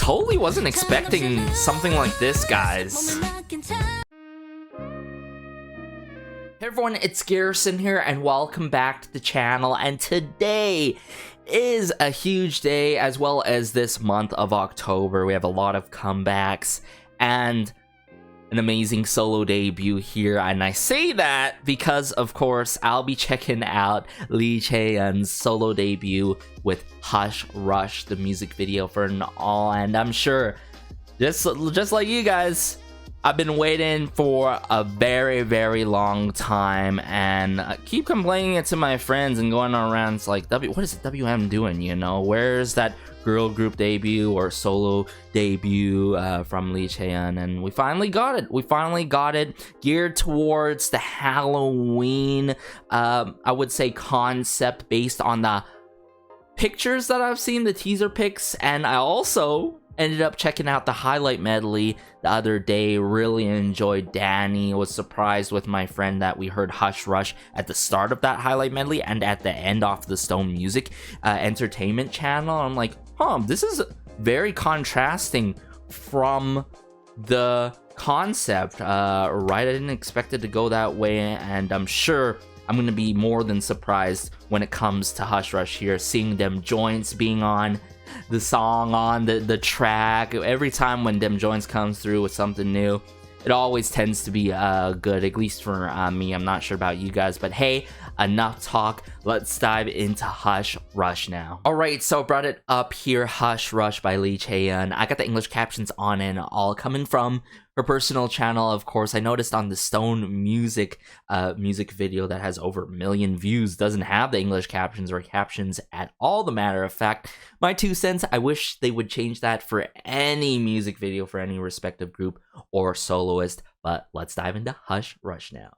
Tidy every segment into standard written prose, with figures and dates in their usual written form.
totally wasn't expecting something like this, guys. Hey everyone, it's Garrison here, and welcome back to the channel. And today is a huge day, as well as this month of October. We have a lot of comebacks and an amazing solo debut here, and I say that because, of course, I'll be checking out CHAE YEON's solo debut with Hush Rush, the music video for an all, and I'm sure, just like you guys, I've been waiting for a very long time, and I keep complaining it to my friends and going around. It's like, what is WM doing, you know? Where's that girl group debut or solo debut from CHAE YEON? And we finally got it. We finally got it, geared towards the Halloween, I would say, concept based on the pictures that I've seen, the teaser pics, and I also ended up checking out the highlight medley the other day. Really enjoyed Danny. Was surprised with my friend that we heard Hush Rush at the start of that highlight medley and at the end off the Stone Music entertainment channel. I'm like, this is very contrasting from the concept, right? I didn't expect it to go that way, and I'm sure I'm gonna be more than surprised when it comes to Hush Rush here, seeing them joints being on the song, on the track. Every time when Dem Joints comes through with something new, it always tends to be good, at least for me. I'm not sure about you guys, but hey, enough talk. Let's dive into Hush Rush now. Alright, so I brought it up here, Hush Rush by CHAE YEON. I got the English captions on and all, coming from her personal channel, of course. I noticed on the Stone Music music video that has over 1 million views doesn't have the English captions or captions at all. The matter of fact, my 2 cents, I wish they would change that for any music video for any respective group or soloist. But let's dive into Hush Rush now.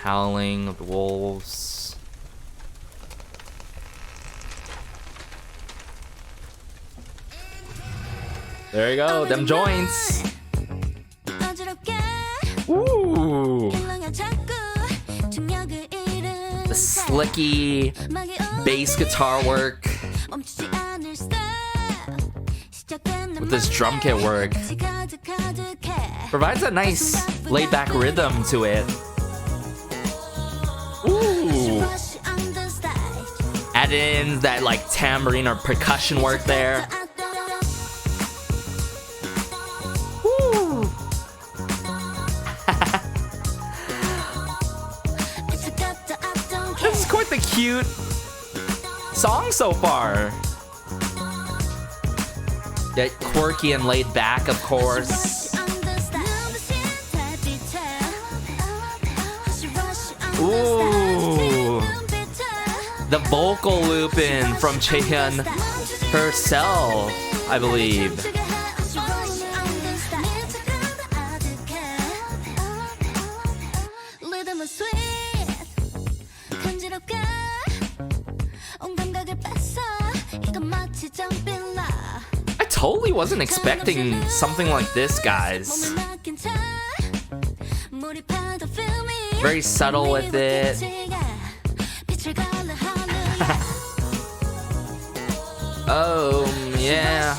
Howling of the wolves. There you go, them joints. Ooh. The slicky bass guitar work with this drum kit work provides a nice laid-back rhythm to it. Ooh. Add in that like tambourine or percussion work there. Woo. This is quite the cute song so far. Get quirky and laid back, of course. Ooh, the vocal loop-in from CHAE YEON herself, I believe. I totally wasn't expecting something like this, guys. Very subtle with it. Oh, yeah.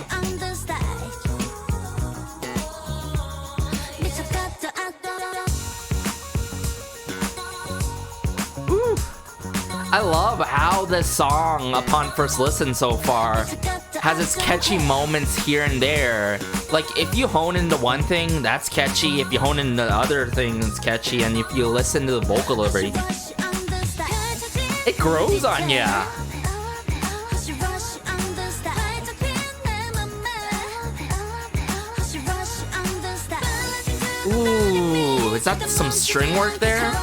Ooh. I love how this song, upon first listen so far, has its catchy moments here and there. Like, if you hone into one thing, that's catchy. If you hone into the other thing, it's catchy. And if you listen to the vocal delivery, it grows on ya. Ooh, is that some string work there?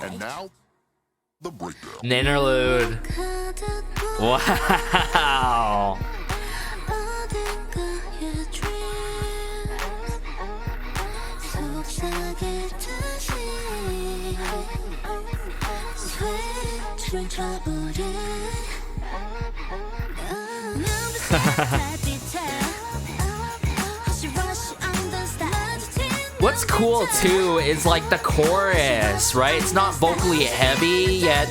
And now, the breakdown. An interlude. Wow. What's cool too is like the chorus, right? It's not vocally heavy, yet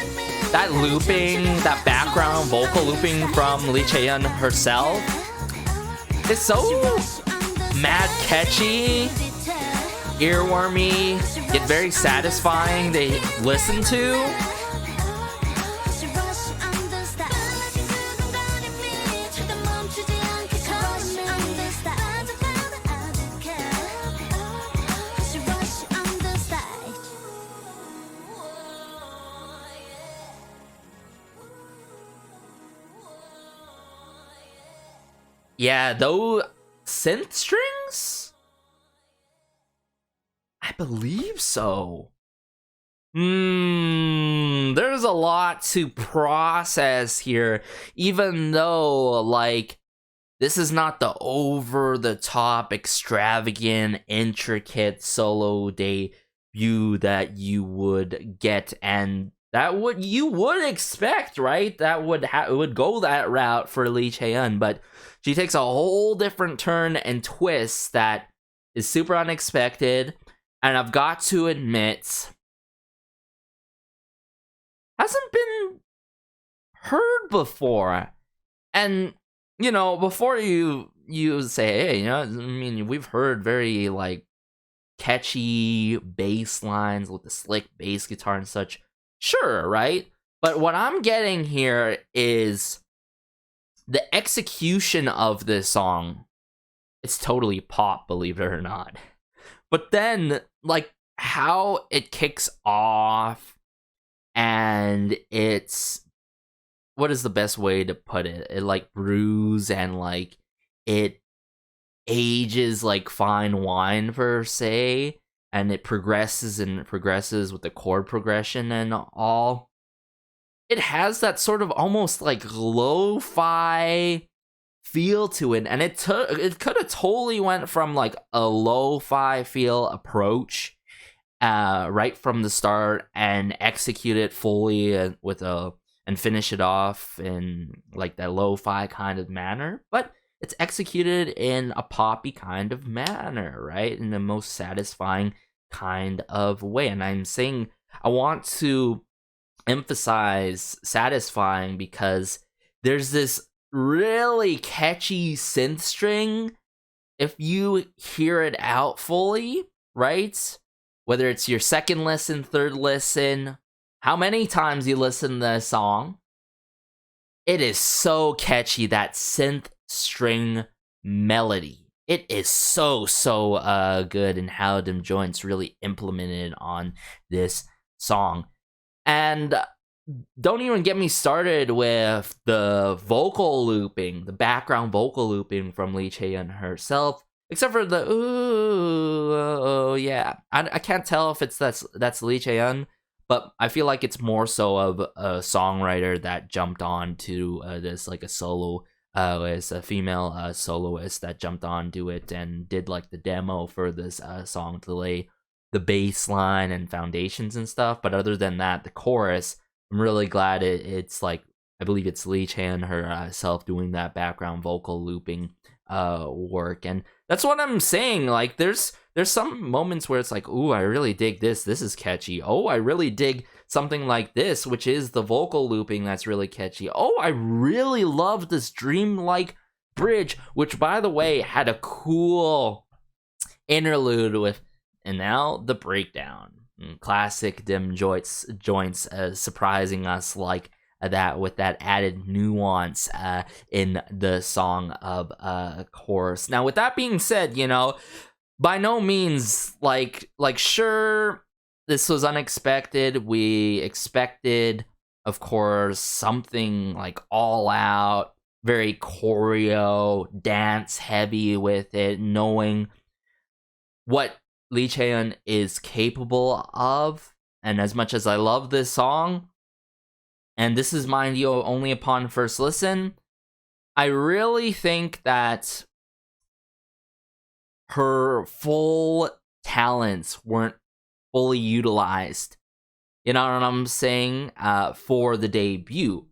that looping, that background vocal looping from Lee Chae-yeon herself is so mad catchy, earwormy, yet very satisfying to listen to. Yeah, those synth strings? I believe so. There's a lot to process here, even though, like, this is not the over-the-top, extravagant, intricate solo debut that you would get, and that you would expect, right? That would go that route for Lee Chae-yeon, but she takes a whole different turn and twist that is super unexpected, and I've got to admit, hasn't been heard before. And, you know, before you say, hey, you know, I mean, we've heard very, like, catchy bass lines with the slick bass guitar and such. Sure, right? But what I'm getting here is the execution of this song. It's totally pop, believe it or not. But then, like, how it kicks off, and it's, what is the best way to put it? It, like, brews and, like, it ages like fine wine, per se, and it progresses with the chord progression and all. It has that sort of almost like lo-fi feel to it, and it could have totally went from like a lo-fi feel approach right from the start and execute it fully and finish it off in like that lo-fi kind of manner, but it's executed in a poppy kind of manner, right? In the most satisfying kind of way. And I'm saying I want to emphasize satisfying because there's this really catchy synth string. If you hear it out fully, right? Whether it's your second listen, third listen, how many times you listen to the song, it is so catchy, that synth string melody. It is so good, and how them joints really implemented on this song. And don't even get me started with the vocal looping, the background vocal looping from Lee Chae-yeon herself, except for the ooh, yeah. I can't tell if that's Lee Chae-yeon, but I feel like it's more so of a songwriter that jumped on to this, like a solo, as a female soloist that jumped on to it and did like the demo for this song to lay the bass line and foundations and stuff. But other than that, the chorus, I'm really glad it's like, I believe it's Lee Chae-yeon herself doing that background vocal looping work. And that's what I'm saying. Like, there's some moments where it's like, ooh, I really dig this. This is catchy. Oh, I really dig something like this, which is the vocal looping that's really catchy. Oh, I really love this dreamlike bridge, which, by the way, had a cool interlude with, and now the breakdown. Classic dim joints surprising us like that with that added nuance in the song of chorus. Now, with that being said, you know, by no means like sure, this was unexpected. We expected, of course, something like all out, very choreo, dance heavy with it, knowing what Lee Chae-yeon is capable of. And as much as I love this song, and this is, mind you, only upon first listen, I really think that her full talents weren't fully utilized, you know what I'm saying, for the debut.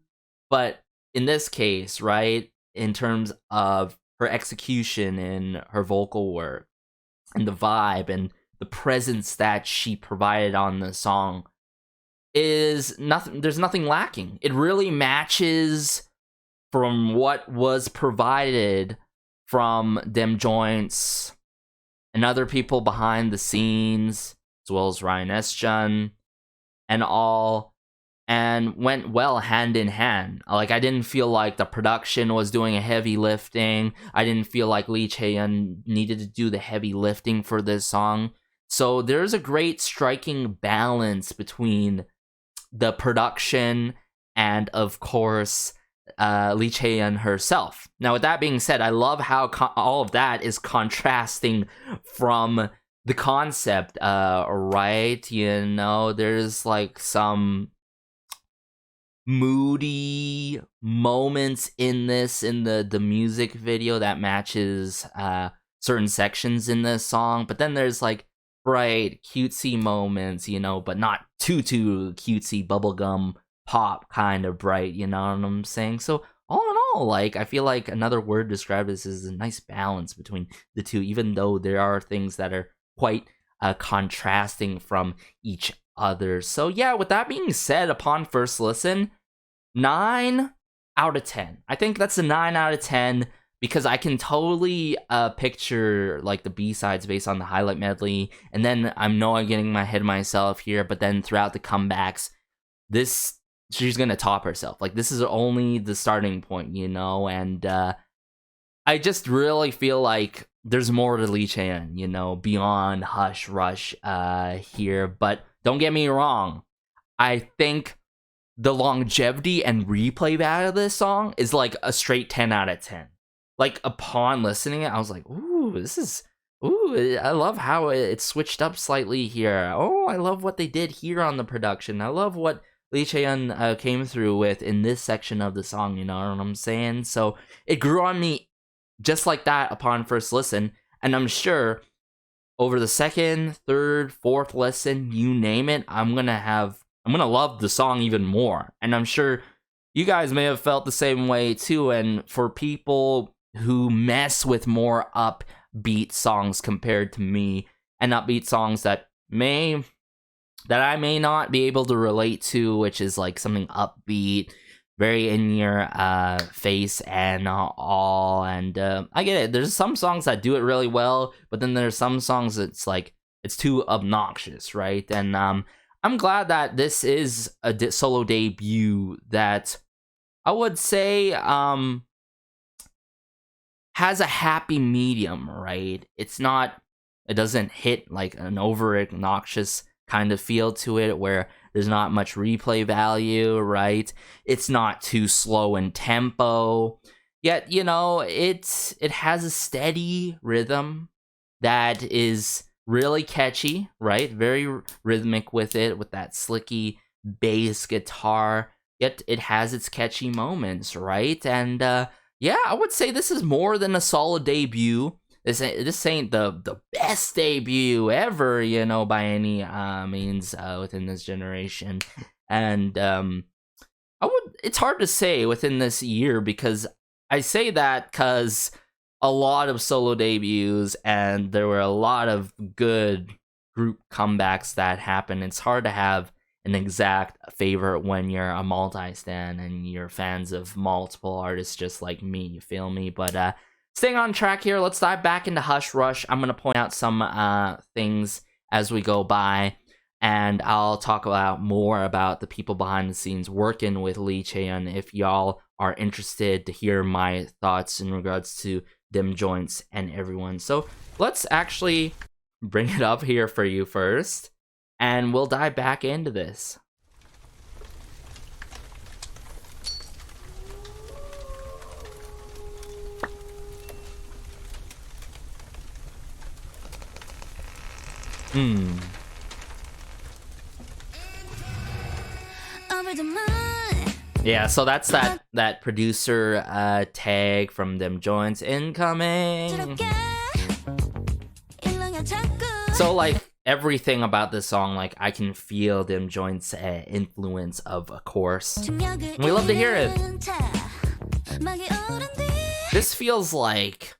But in this case, right, in terms of her execution and her vocal work and the vibe and the presence that she provided on the song is nothing. There's nothing lacking. It really matches from what was provided from them joints and other people behind the scenes, as well as Ryan Eschun and all, and went well hand in hand. Like, I didn't feel like the production was doing a heavy lifting. I didn't feel like Lee Chae-yeon needed to do the heavy lifting for this song. So there's a great striking balance between the production and, of course, Lee Chae-yeon herself. Now, with that being said, I love how all of that is contrasting from the concept, right? You know, there's like some moody moments in this, in the music video that matches certain sections in this song, but then there's like bright, cutesy moments, you know, but not too cutesy, bubblegum pop kind of bright, you know what I'm saying? So all in all, like, I feel like another word to describe this is a nice balance between the two, even though there are things that are quite contrasting from each other. So yeah, with that being said, upon first listen, 9 out of 10. I think that's a 9 out of 10 because I can totally picture like the B-sides based on the highlight medley, and then I know I'm getting my head myself here, but then throughout the comebacks, she's gonna top herself. Like, this is only the starting point, you know, and I just really feel like there's more to Lee Chae-yeon, you know, beyond Hush Rush here. But don't get me wrong, I think the longevity and replay value of this song is like a straight 10 out of 10. Like, upon listening it, I was like, ooh, I love how it switched up slightly here. Oh, I love what they did here on the production. I love what Lee Chae-yeon came through with in this section of the song, you know what I'm saying? So it grew on me just like that upon first listen, and I'm sure over the second, third, fourth listen, you name it, I'm gonna love the song even more. And I'm sure you guys may have felt the same way too. And for people who mess with more upbeat songs compared to me, and upbeat songs that I may not be able to relate to, which is like something upbeat, very in your face and all, and I get it. There's some songs that do it really well, but then there's some songs that's like, it's too obnoxious, right? And I'm glad that this is a solo debut that I would say has a happy medium, right? It doesn't hit like an over obnoxious kind of feel to it where there's not much replay value, right? It's not too slow in tempo, yet, you know, it has a steady rhythm that is really catchy, right? Very rhythmic with it, with that slicky bass guitar, yet it has its catchy moments, right? And yeah, I would say this is more than a solid debut. This ain't the best debut ever, you know, by any means within this generation. And it's hard to say within this year, because I say that because a lot of solo debuts and there were a lot of good group comebacks that happened. It's hard to have an exact favorite when you're a multi-stan and you're fans of multiple artists just like me, you feel me? But staying on track here, let's dive back into Hush Rush. I'm going to point out some things as we go by, and I'll talk more about the people behind the scenes working with Lee Chae-yeon if y'all are interested to hear my thoughts in regards to them joints and everyone. So let's actually bring it up here for you first, and we'll dive back into this. Yeah, so that's that producer tag from them joints incoming. So like everything about this song, like I can feel them joints influence of course. And we love to hear it. This feels like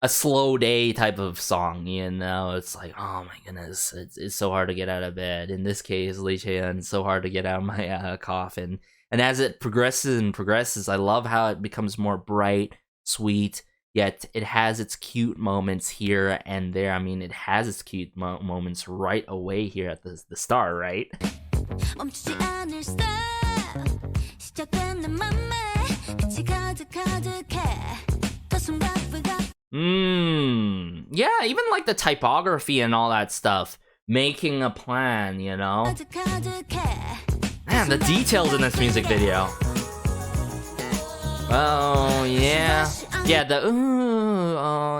a slow day type of song, you know? It's like, oh my goodness, it's so hard to get out of bed. In this case, Lee Chae-yeon, it's so hard to get out of my coffin. And as it progresses and progresses, I love how it becomes more bright, sweet, yet it has its cute moments here and there. I mean, it has its cute moments right away here at the start, right? Yeah, even like the typography and all that stuff. Making a plan, you know? Man, the details in this music video. Oh, yeah. Yeah,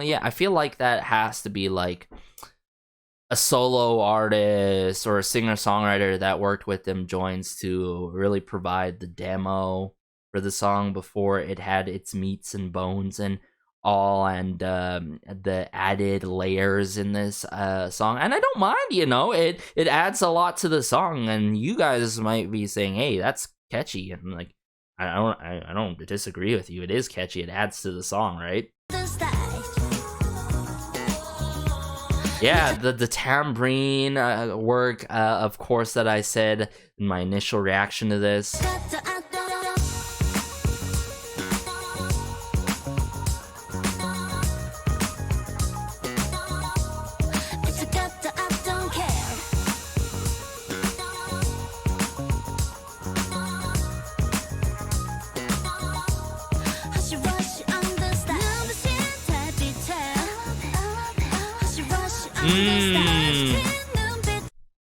yeah, I feel like that has to be like a solo artist or a singer-songwriter that worked with them joins to really provide the demo for the song before it had its meats and bones and all, and the added layers in this song. And I don't mind, you know, it adds a lot to the song, and you guys might be saying, hey, that's catchy, and like, I don't disagree with you. It is catchy. It adds to the song, right? Yeah, the tambourine work, of course, that I said in my initial reaction to this.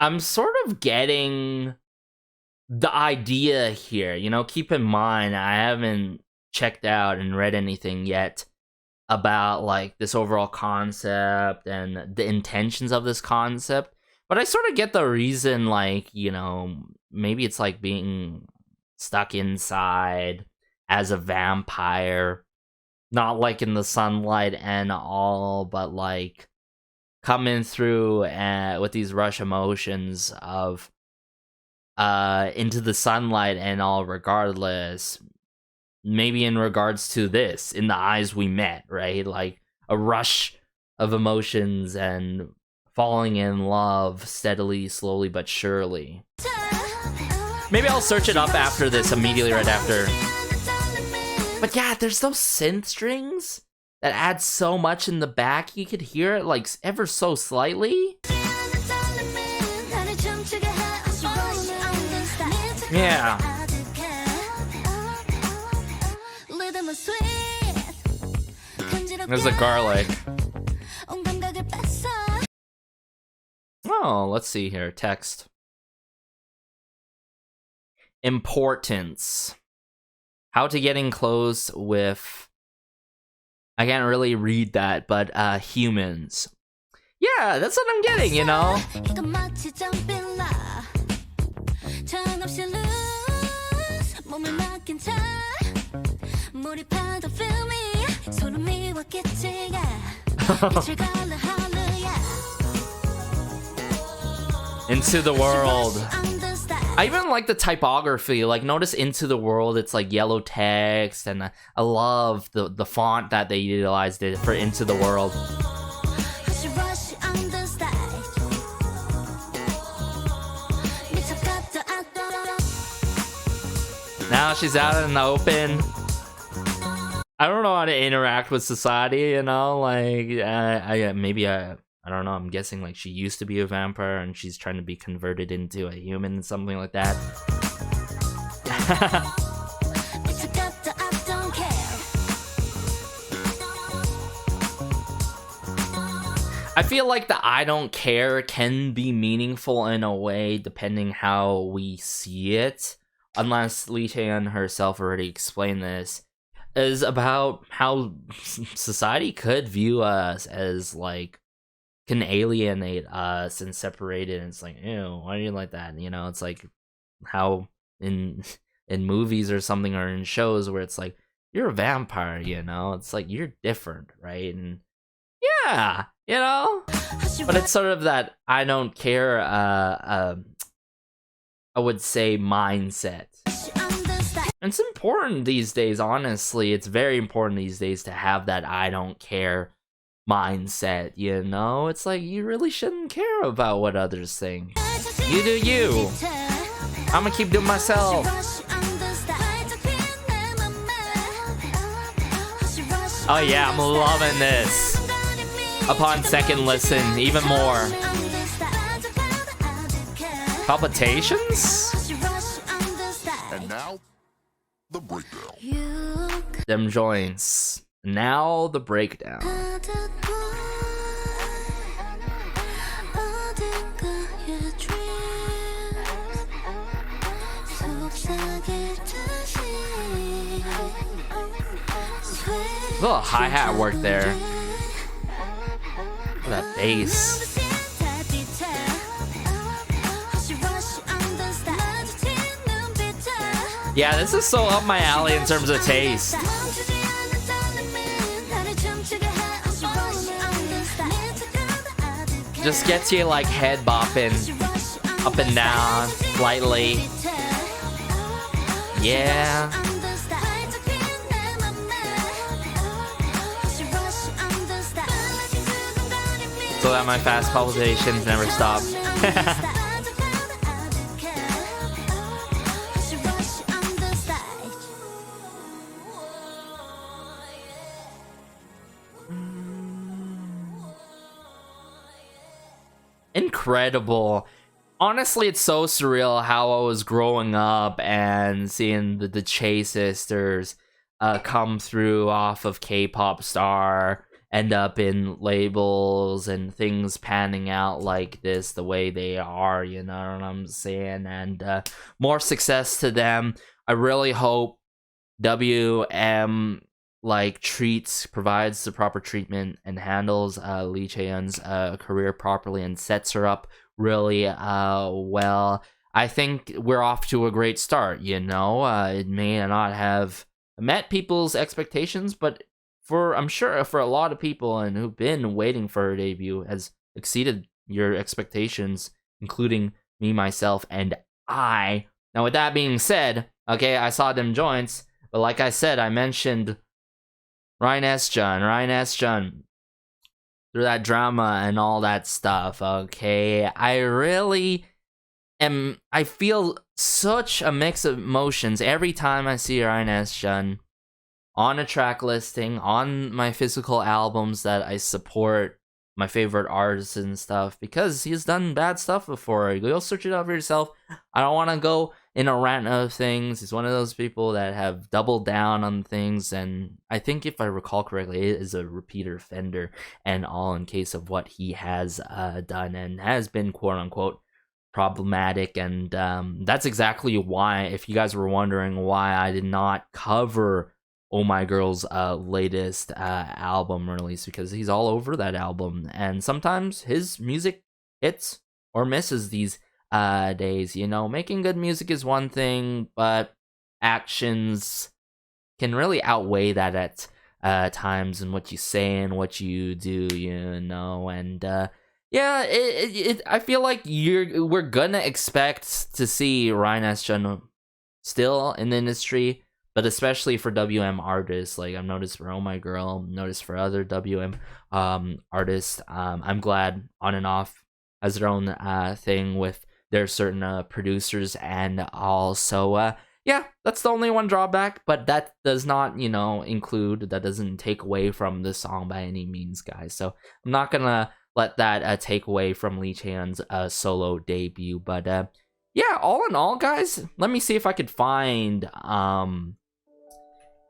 I'm sort of getting the idea here, you know. Keep in mind, I haven't checked out and read anything yet about like this overall concept and the intentions of this concept, but I sort of get the reason, like, you know, maybe it's like being stuck inside as a vampire, not like in the sunlight and all, but like coming through with these rush emotions of into the sunlight and all, regardless. Maybe in regards to this, in the eyes we met, right? Like a rush of emotions and falling in love steadily, slowly but surely. Maybe I'll search it up after this, immediately right after. But yeah, there's those synth strings that adds so much in the back. You could hear it like ever so slightly. Yeah. There's the garlic. Oh, let's see here. Text. Importance. How to getting close with... I can't really read that, but humans. Yeah, that's what I'm getting, you know? Into the world. I even like the typography. Like, notice Into the World, it's like yellow text, and I love the font that they utilized it for Into the World. Now she's out in the open. I don't know how to interact with society, you know, like, I don't know, I'm guessing like she used to be a vampire and she's trying to be converted into a human, something like that. I feel like the I don't care can be meaningful in a way depending how we see it, unless Lee Chae-yeon herself already explained this, is about how society could view us as like, can alienate us and separate it, and it's like, ew, why are you like that? You know, it's like how in movies or something, or in shows where it's like, you're a vampire, you know, it's like you're different, right? And yeah, you know, but it's sort of that I don't care, I would say, mindset. And it's important these days, honestly. It's very important these days to have that I don't care mindset, you know? It's like, you really shouldn't care about what others think. You do you. I'm gonna keep doing myself. Oh yeah, I'm loving this. Upon second listen, even more. Palpitations? And now, the breakdown. Them joints. Now the breakdown. A little hi-hat work there. Look at that bass. Yeah, this is so up my alley in terms of taste. Just gets you like head bopping up and down lightly. Yeah. So that my fast palpitations never stop. Incredible. Honestly, it's so surreal how I was growing up and seeing the CHAE sisters come through off of K-pop Star, end up in labels and things panning out like this the way they are, you know what I'm saying? And more success to them. I really hope WM provides the proper treatment and handles Lee Chae-yeon's career properly and sets her up really well. I think we're off to a great start, you know? It may not have met people's expectations, but I'm sure for a lot of people and who've been waiting for her debut has exceeded your expectations, including me, myself, and I. Now, with that being said, okay, I saw them joints, but like I said, I mentioned Ryan S. Jun, through that drama and all that stuff, okay? I feel such a mix of emotions every time I see Ryan S. Jun on a track listing, on my physical albums that I support, my favorite artists and stuff, because he's done bad stuff before. Go search it out for yourself. I don't want to go in a rant of things. He's one of those people that have doubled down on things, and I think if I recall correctly, it is a repeat offender and all in case of what he has done and has been quote-unquote problematic. And that's exactly why, if you guys were wondering why I did not cover Oh My Girl's latest album release, because he's all over that album, and sometimes his music hits or misses these days. You know, making good music is one thing, but actions can really outweigh that at times, and what you say and what you do, you know. And yeah, I feel like we're gonna expect to see Ryan S. Jun still in the industry, but especially for WM artists. Like I've noticed for Oh My Girl, noticed for other WM artists. I'm glad On and Off has their own thing with their certain producers and all. So yeah, that's the only one drawback, but that does not, that doesn't take away from the song by any means, guys. So I'm not gonna let that take away from Lee Chae-yeon's solo debut. But yeah, all in all, guys, let me see if I could find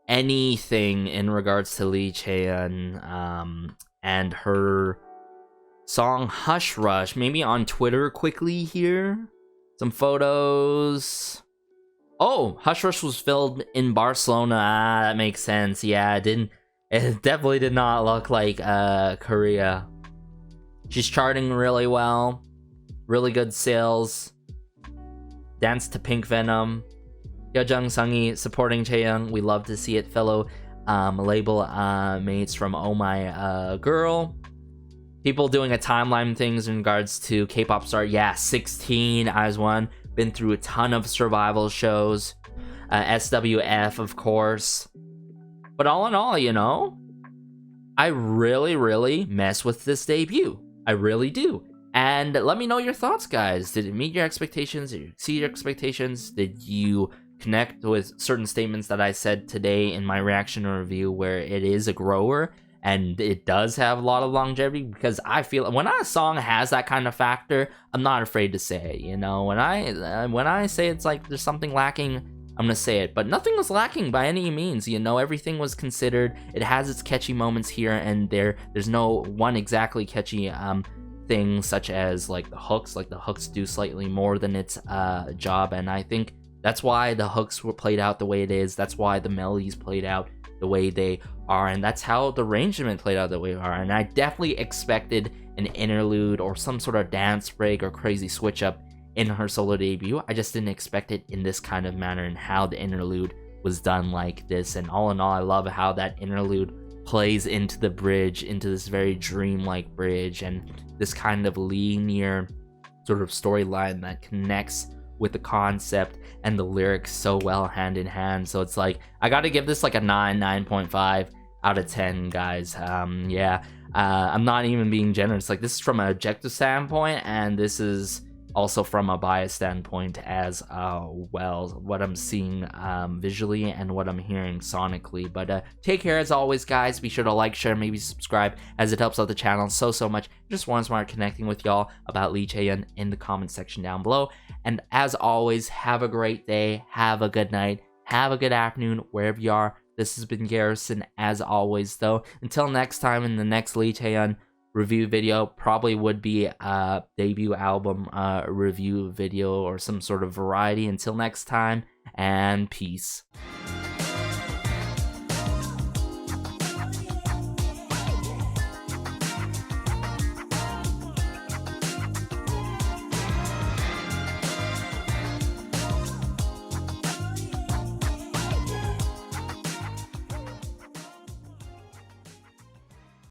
anything in regards to Lee Chae-yeon and her song Hush Rush, maybe on Twitter quickly here. Some photos. Oh, Hush Rush was filmed in Barcelona. That makes sense. Yeah, it definitely did not look like Korea. She's charting really well. Really good sales. Dance to Pink Venom. Yeojung Sungi supporting Chae-yeon. We love to see it. Fellow label mates from Oh My Girl. People doing a timeline things in regards to K-pop star. Yeah, 16 as one. Been through a ton of survival shows. SWF, of course. But all in all, I really mess with this debut. I really do. And let me know your thoughts, guys. Did it meet your expectations? Did you exceed your expectations? Did you connect with certain statements that I said today in my reaction or review where it is a grower and it does have a lot of longevity? Because I feel when a song has that kind of factor, I'm not afraid to say it. You know, when I say it's like there's something lacking, I'm gonna say it. But nothing was lacking by any means. You know, everything was considered. It has its catchy moments here and there. There's no one exactly catchy things such as like the hooks. Like the hooks do slightly more than its job, and I think that's why the hooks were played out the way it is. That's why the melodies played out the way they are, and that's how the arrangement played out the way they are. And I definitely expected an interlude or some sort of dance break or crazy switch up in her solo debut. I just didn't expect it in this kind of manner and how the interlude was done like this. And all in all, I love how that interlude plays into the bridge, into this very dreamlike bridge, and this kind of linear sort of storyline that connects with the concept and the lyrics so well hand in hand. So it's like, I gotta give this like a 9.5 out of 10, guys. I'm not even being generous. Like, this is from an objective standpoint, and this is also from a bias standpoint as well, what I'm seeing visually and what I'm hearing sonically. But take care as always, guys. Be sure to like, share, maybe subscribe, as it helps out the channel so much. Just want to start connecting with y'all about Lee Chae-yeon in the comment section down below. And as always, have a great day, have a good night, have a good afternoon, wherever you are. This has been Garrison, as always, though. Until next time, in the next Lee Chae-yeon review video, probably would be a debut album review video or some sort of variety. Until next time, and peace.